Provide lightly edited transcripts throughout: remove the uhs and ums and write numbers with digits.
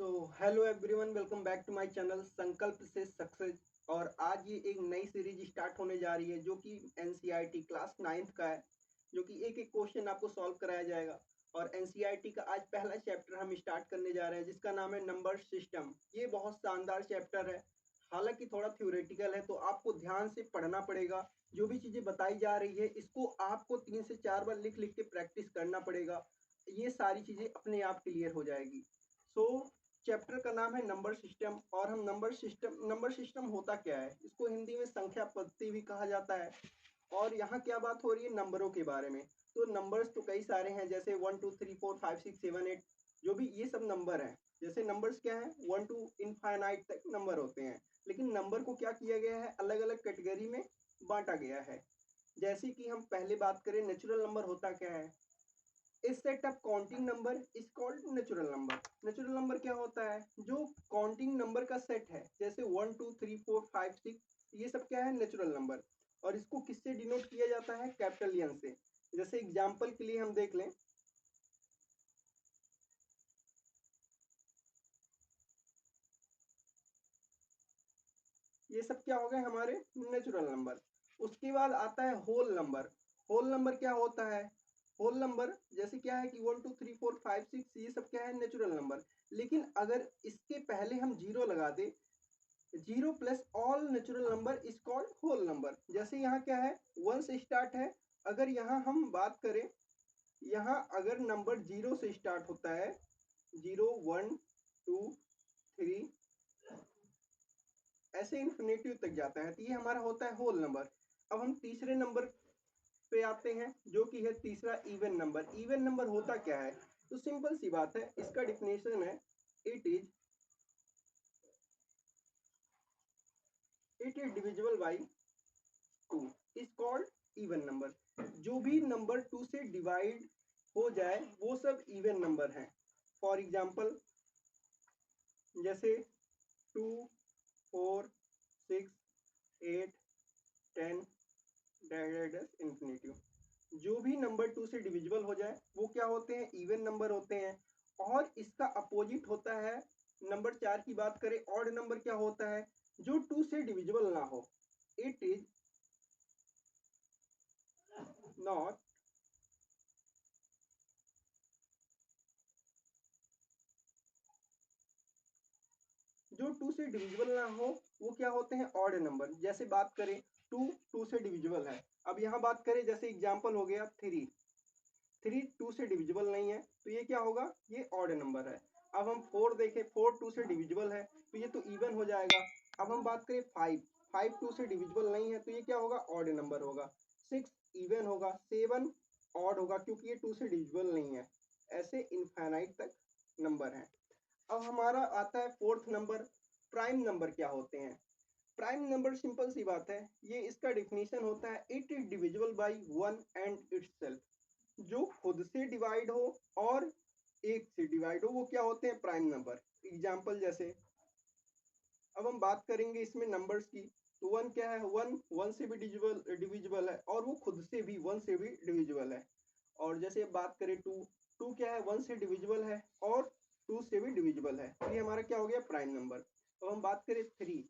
Hello everyone, welcome back to my channel Sankalp से success. और आज ये एक नई सीरीज स्टार्ट होने जा रही है जो कि एनसीईआरटी क्लास 9th का है, जो कि एक एक क्वेश्चन आपको सॉल्व कराया जाएगा। और एनसीईआरटी का आज पहला चैप्टर हम स्टार्ट करने जा रहे हैं जिसका नाम है नंबर सिस्टम। ये बहुत शानदार चैप्टर है, हालांकि थोड़ा थ्योरेटिकल है, तो आपको ध्यान से पढ़ना पड़ेगा। जो भी चीज़ें बताई जा रही है इसको आपको 3 से 4 बार लिख लिख के प्रैक्टिस करना पड़ेगा। ये सारी चीज़ें अपने आप क्लियर हो जाएगी। सो चैप्टर का नाम है नंबर सिस्टम। और हम नंबर सिस्टम होता क्या है, इसको हिंदी में संख्या पद्धति भी कहा जाता है। और यहाँ क्या बात हो रही है, नंबरों के बारे में। तो नंबर्स तो कई सारे हैं, जैसे 1 2 3 4 5 6 7 8, जो भी ये सब नंबर हैं। जैसे नंबर्स क्या है, 1 to इनफाइनाइट तक नंबर होते हैं, लेकिन नंबर को क्या किया गया है, अलग अलग कैटेगरी में बांटा गया है। जैसे कि हम पहले बात करें, नेचुरल नंबर होता क्या है। इस set of counting number is called natural number. Natural number क्या होता है, जो काउंटिंग नंबर का सेट है, जैसे 1 2 3 4 5 6, ये सब क्या है, नेचुरल नंबर। और इसको किससे डिनोट किया जाता है, कैपिटल एन से। जैसे एग्जांपल के लिए हम देख लें, ये सब क्या हो गए हमारे नेचुरल नंबर। उसके बाद आता है होल नंबर। होल नंबर क्या होता है, होल नंबर जैसे क्या है कि 1 2 3 4 5 6, ये सब क्या है, नेचुरल नंबर। लेकिन अगर इसके पहले हम जीरो लगा दे, zero plus all natural number is called whole number. जैसे यहाँ क्या है, 1 से स्टार्ट है। अगर यहाँ हम बात करें, यहाँ अगर नंबर जीरो से स्टार्ट होता है, 0 1 2 3, ऐसे इन्फिनेटिव तक जाता है, तो ये हमारा होता है होल नंबर। अब हम तीसरे नंबर पे आते हैं, जो कि है तीसरा इवन नंबर। इवन नंबर होता क्या है, तो सिंपल सी बात है, इसका डिफिनेशन है, it is divisible by 2 is called even number. जो भी नंबर 2 से डिवाइड हो जाए वो सब इवन नंबर हैं। फॉर एग्जाम्पल, जैसे 2 4 6 8 10 जो भी नंबर 2 से डिविजिबल हो जाए वो क्या होते हैं, इवन नंबर होते हैं। और इसका अपोजिट होता है, नंबर 4 की बात करें, ऑड नंबर क्या होता है, जो 2 से डिविजिबल ना हो। इट इज नॉट जो 2 से डिविजिबल ना हो वो क्या होते हैं, ऑड नंबर। जैसे बात करें, 2 2 से डिविजिबल है। अब यहाँ बात करें, जैसे एग्जांपल हो गया 3, 3 2 से डिविजिबल नहीं है, तो ये क्या होगा, ये ऑड नंबर है। अब हम 4 देखें, 4 2 से डिविजिबल है, तो ये तो इवन हो जाएगा। अब हम बात करें 5, 5 2 से डिविजिबल नहीं है, तो ये क्या होगा, ऑड नंबर होगा। 6 इवन होगा, 7 ऑड होगा क्योंकि ये 2 से डिविजिबल नहीं है। ऐसे इनफाइनाइट तक नंबर है। अब हमारा आता है फोर्थ नंबर, प्राइम नंबर क्या होते हैं। प्राइम नंबर सिंपल सी बात है, ये इसका डिफिनीशन होता है, it is divisible by 1 and itself. जो खुद से डिवाइड हो और एक से डिवाइड हो वो क्या होते हैं, प्राइम नंबर। एग्जाम्पल जैसे, अब हम बात करेंगे इसमें नंबर्स की, तो 1 क्या है, 1 1 से भी डिविजिबल डिविजिबल है, और वो खुद से भी 1 से भी डिविजिबल है। और जैसे बात करें 2, 2 क्या है, 1 से डिविजिबल है और 2 से भी डिविजिबल है, तो ये हमारा क्या हो गया, प्राइम नंबर। अब हम बात करें 3,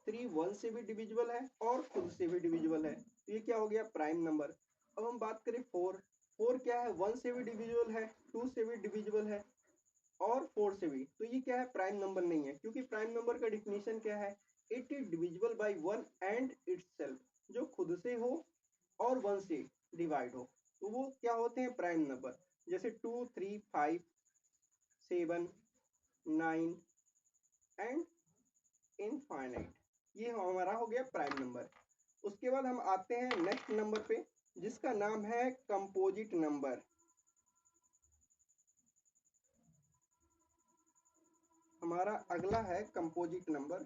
3 1 से भी डिविजिबल है और खुद से भी डिविजिबल है, तो ये क्या हो गया, प्राइम नंबर। अब हम बात करें 4, 4 क्या है, 1 से भी डिविजिबल है, 2 से भी डिविजिबल है और 4 से भी, तो ये क्या है, प्राइम नंबर नहीं है। क्योंकि प्राइम नंबर का डिफिनीशन क्या है, it is divisible by 1 and itself. जो खुद से हो और 1 से डिवाइड हो, तो वो क्या होते हैं, प्राइम नंबर। जैसे 2 3 5 7 9 एंड इनफाइनाइट, ये हमारा हो गया प्राइम नंबर। उसके बाद हम आते हैं नेक्स्ट नंबर पे, जिसका नाम है कंपोजिट नंबर। हमारा अगला है कंपोजिट नंबर।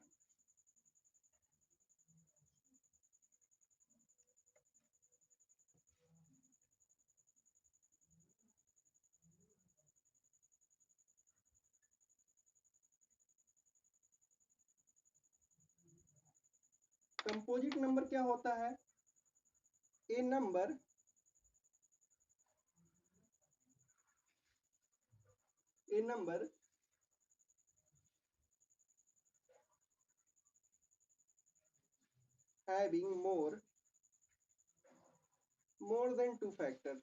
कंपोजिट नंबर क्या होता है, a number a number having more than two factor.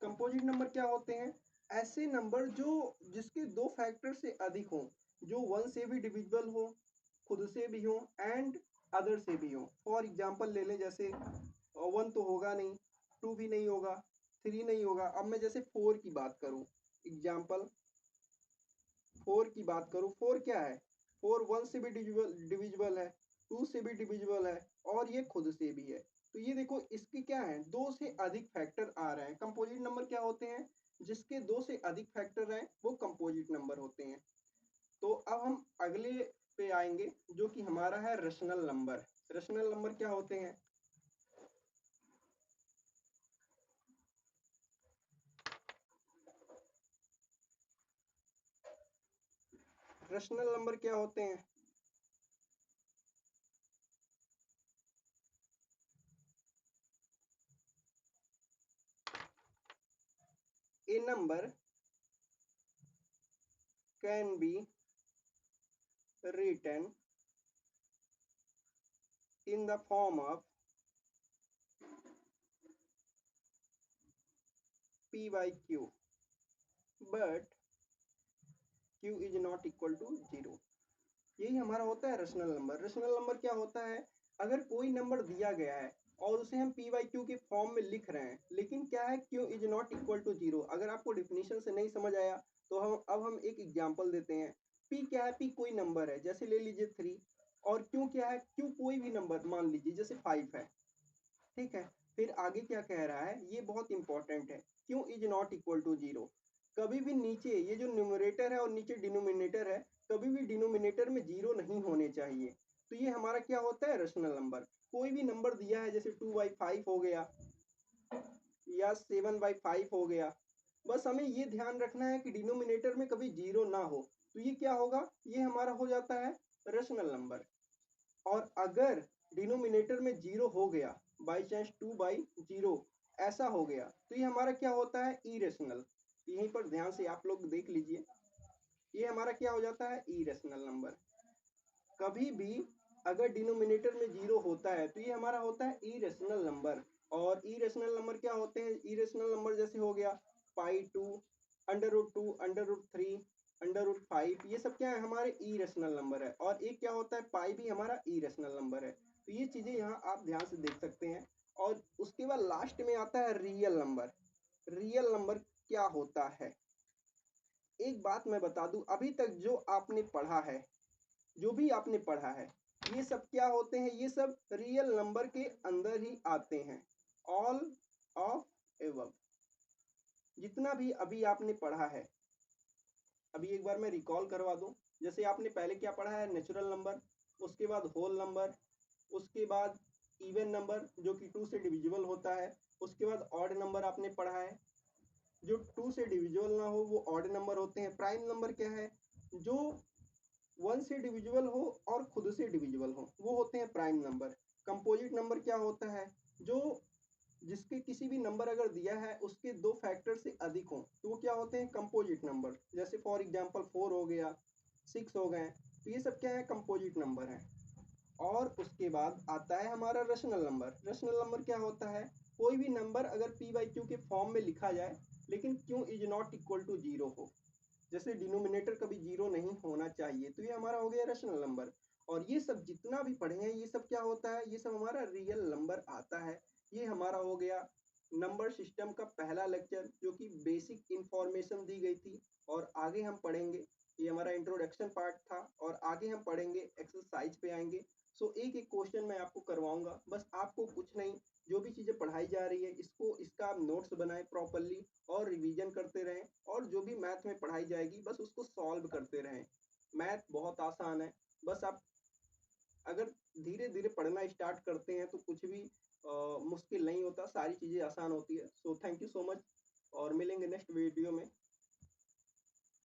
Composite number क्या होते हैं? ऐसे नंबर जो जिसके दो फैक्टर से अधिक हो, जो वन से भी डिविजिबल हो, खुद से भी हो एंड अदर से भी हो। फॉर एग्जांपल ले लें, जैसे वन तो होगा नहीं, टू भी नहीं होगा, थ्री नहीं होगा। अब मैं जैसे फोर की बात करूं, एग्जांपल फोर की बात करूं, फोर क्या है? फोर वन से भी डिविजिबल है, टू से भी डिविजिबल है और ये खुद से भी है। तो ये देखो, इसके क्या है, दो से अधिक फैक्टर आ रहे हैं। कंपोजिट नंबर क्या होते हैं? जिसके दो से अधिक फैक्टर हैं वो कंपोजिट नंबर होते हैं। तो अब हम अगले पे आएंगे, जो कि हमारा है रेशनल नंबर। रेशनल नंबर क्या होते हैं? रेशनल नंबर क्या होते हैं? A number can be written in the form of p by q, but q is not equal to 0। यही हमारा होता है रेशनल नंबर। रेशनल नंबर क्या होता है? अगर कोई नंबर दिया गया है और उसे हम p बाई क्यू के फॉर्म में लिख रहे हैं, लेकिन क्या है, q is not equal to 0। अगर आपको डिफिनीशन से नहीं समझ आया तो हम एक एग्जांपल देते हैं। p क्या है? p कोई नंबर है, जैसे ले लीजिए 3। और q क्या है? q कोई भी नंबर मान लीजिए, जैसे 5 है। ठीक है। फिर आगे क्या कह रहा है, ये बहुत इंपॉर्टेंट है। क्यों इज नॉट इक्वल टू 0? कभी भी नीचे ये जो न्यूमरेटर है और नीचे डिनोमिनेटर है, कभी भी डिनोमिनेटर में 0 नहीं होने चाहिए। तो ये हमारा क्या होता है? Rational number. कोई भी नंबर दिया है, जैसे 2/5 हो गया या 7/5 हो गया, बस हमें ये ध्यान रखना है कि डिनोमिनेटर में कभी 0 ना हो। तो ये क्या होगा? ये हमारा हो जाता है रेशनल नंबर। और अगर डिनोमिनेटर में 0 हो गया, बाई चांस 2/0 ऐसा हो गया, तो ये हमारा क्या होता है? इरेशनल। यहीं पर ध्यान से आप लोग देख लीजिए, ये हमारा क्या हो जाता है? Irrational number. कभी भी अगर डिनोमिनेटर में 0 होता है तो ये हमारा होता है इरेशनल नंबर। और इरेशनल नंबर क्या होते हैं? इरेशनल नंबर जैसे हो गया π2, √2, √3, √5, ये सब क्या है? हमारे इरेशनल नंबर है। और एक क्या होता है? पाई भी हमारा इरेशनल नंबर है। तो ये चीजें यहाँ आप ध्यान से देख सकते हैं। और उसके बाद लास्ट में आता है रियल नंबर। रियल नंबर क्या होता है? एक बात मैं बता दूं, अभी तक जो आपने पढ़ा है, जो भी आपने पढ़ा है, ये सब क्या होते हैं? ये सब रियल नंबर के अंदर ही आते हैं। ऑल ऑफ एवब, जितना भी अभी आपने पढ़ा है, अभी एक बार मैं रिकॉल करवा दूं। जैसे आपने पहले क्या पढ़ा है? नेचुरल नंबर, उसके बाद होल नंबर, उसके बाद इवन नंबर जो कि 2 से डिविजिबल होता है, उसके बाद ऑड नंबर आपने पढ़ा है। जो 2 से डिविजिबल ना हो वो ऑड नंबर होते हैं। प्राइम नंबर क्या है? जो 1 से डिविजिबल हो और खुद से डिविजिबल हो, वो होते हैं प्राइम नंबर। कंपोजिट नंबर क्या होता है? जो जिसके किसी भी नंबर अगर दिया है उसके दो फैक्टर से अधिक हो, तो वो क्या होते हैं? Composite number. जैसे फॉर एग्जांपल 4 हो गया, 6 हो गए, तो ये सब क्या है? कंपोजिट नंबर है। और उसके बाद आता है हमारा रेशनल नंबर। रेशनल नंबर क्या होता है? कोई भी नंबर अगर p बाई क्यू के फॉर्म में लिखा जाए, लेकिन q is not equal to 0 हो, जैसे डिनोमिनेटर कभी 0 नहीं होना चाहिए, तो ये हमारा हो गया रेशनल नंबर। और ये सब जितना भी पढ़े हैं, ये सब क्या होता है? ये सब हमारा रियल नंबर आता है। ये हमारा हो गया नंबर सिस्टम का पहला लेक्चर, जो कि बेसिक इंफॉर्मेशन दी गई थी। और आगे हम पढ़ेंगे, ये हमारा इंट्रोडक्शन पार्ट था, और आगे हम पढ़ेंगे, एक्सरसाइज पे आएंगे। सो एक एक क्वेश्चन मैं आपको करवाऊंगा, बस आपको कुछ नहीं, जो भी चीज़ें पढ़ाई जा रही है इसका आप नोट्स बनाएं प्रॉपरली और रिवीजन करते रहें। और जो भी मैथ में पढ़ाई जाएगी बस उसको सॉल्व करते रहें। मैथ बहुत आसान है, बस आप अगर धीरे धीरे पढ़ना स्टार्ट करते हैं तो कुछ भी मुश्किल नहीं होता, सारी चीज़ें आसान होती है। So thank you so much, और मिलेंगे नेक्स्ट वीडियो में।